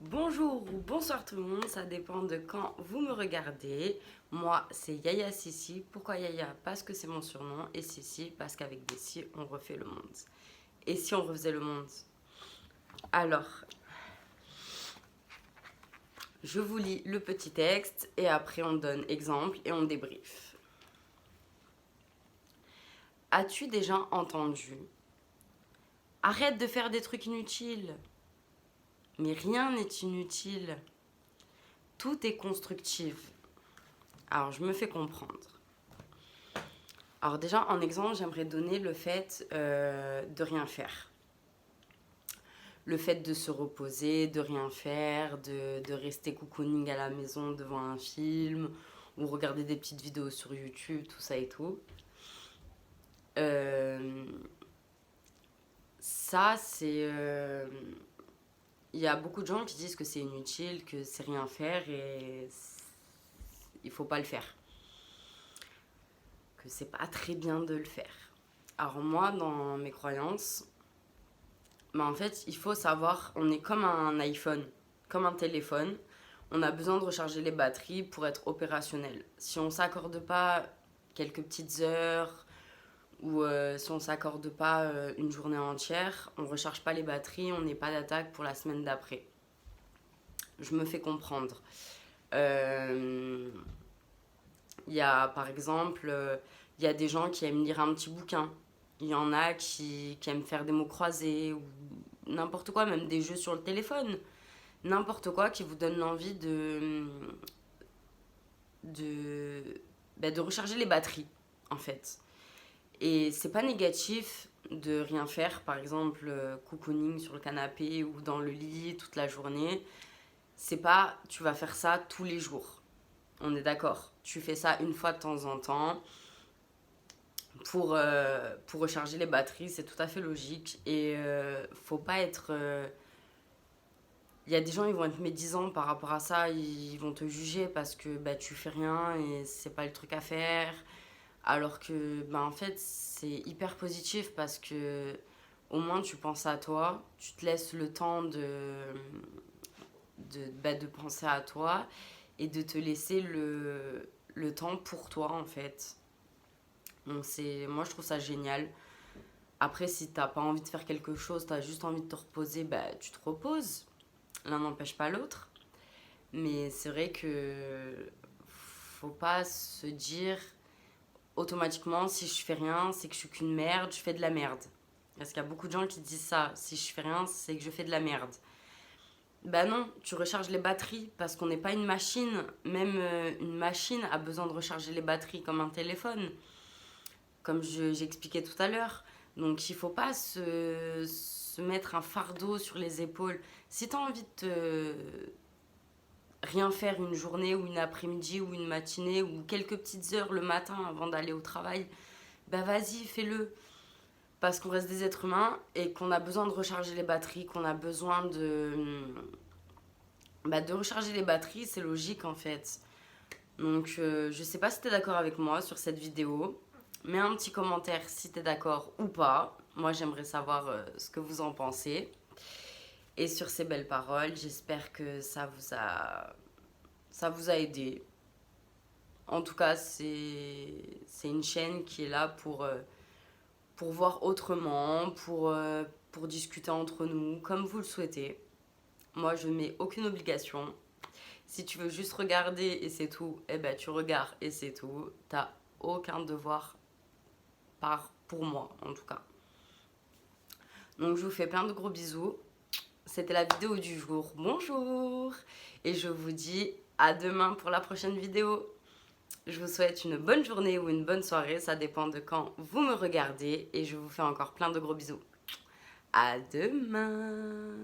Bonjour ou bonsoir tout le monde, ça dépend de quand vous me regardez. Moi, c'est Yaya Sissi. Pourquoi Yaya? Parce que c'est mon surnom. Et Sissi, parce qu'avec des si, on refait le monde. Et si on refaisait le monde? Alors, je vous lis le petit texte et après on donne exemple et on débrief. As-tu déjà entendu? Arrête de faire des trucs inutiles. Mais rien n'est inutile. Tout est constructif. Alors, je me fais comprendre. Alors déjà, en exemple, j'aimerais donner le fait de rien faire. Le fait de se reposer, de rien faire, de rester cocooning à la maison devant un film ou regarder des petites vidéos sur YouTube, tout ça et tout. Ça, c'est... Il y a beaucoup de gens qui disent que c'est inutile, que c'est rien faire et il faut pas le faire. Que c'est pas très bien de le faire. Alors moi, dans mes croyances, en fait, il faut savoir, on est comme un iPhone, comme un téléphone. On a besoin de recharger les batteries pour être opérationnel. Si on s'accorde pas quelques petites heures ou si on s'accorde pas une journée entière, on recharge pas les batteries, on n'est pas d'attaque pour la semaine d'après. Je me fais comprendre. Il y a par exemple, il y a des gens qui aiment lire un petit bouquin. Il y en a qui aiment faire des mots croisés ou n'importe quoi, même des jeux sur le téléphone. N'importe quoi qui vous donne l'envie de, de recharger les batteries, en fait. Et c'est pas négatif de rien faire, par exemple, cocooning sur le canapé ou dans le lit toute la journée. C'est pas tu vas faire ça tous les jours. On est d'accord. Tu fais ça une fois de temps en temps pour recharger les batteries, c'est tout à fait logique. Et faut pas être. Il y a des gens, ils vont être médisants par rapport à ça, ils vont te juger parce que bah, tu fais rien et c'est pas le truc à faire. Alors que, bah, en fait, c'est hyper positif parce que au moins tu penses à toi, tu te laisses le temps de penser à toi et de te laisser le temps pour toi en fait. Donc moi je trouve ça génial. Après, si t'as pas envie de faire quelque chose, t'as juste envie de te reposer, bah tu te reposes. L'un n'empêche pas l'autre. Mais c'est vrai que faut pas se dire automatiquement si je fais rien, c'est que je suis qu'une merde, je fais de la merde. Parce qu'il y a beaucoup de gens qui disent ça. Si je fais rien, c'est que je fais de la merde. Bah non, tu recharges les batteries parce qu'on n'est pas une machine. Même une machine a besoin de recharger les batteries comme un téléphone, comme j'expliquais tout à l'heure. Donc il faut pas se mettre un fardeau sur les épaules. Si tu as envie de rien faire une journée ou une après-midi ou une matinée ou quelques petites heures le matin avant d'aller au travail, bah vas-y, fais-le. Parce qu'on reste des êtres humains et qu'on a besoin de recharger les batteries, qu'on a besoin de recharger les batteries, c'est logique en fait. Donc je sais pas si t'es d'accord avec moi sur cette vidéo. Mets un petit commentaire si t'es d'accord ou pas. Moi j'aimerais savoir ce que vous en pensez. Et sur ces belles paroles, j'espère que ça vous a aidé. En tout cas, c'est une chaîne qui est là pour voir autrement, pour discuter entre nous, comme vous le souhaitez. Moi, je ne mets aucune obligation. Si tu veux juste regarder et c'est tout, eh ben tu regardes et c'est tout. T'as aucun devoir pour moi, en tout cas. Donc, je vous fais plein de gros bisous. C'était la vidéo du jour. Bonjour! Et je vous dis à demain pour la prochaine vidéo. Je vous souhaite une bonne journée ou une bonne soirée, ça dépend de quand vous me regardez. Et je vous fais encore plein de gros bisous. À demain!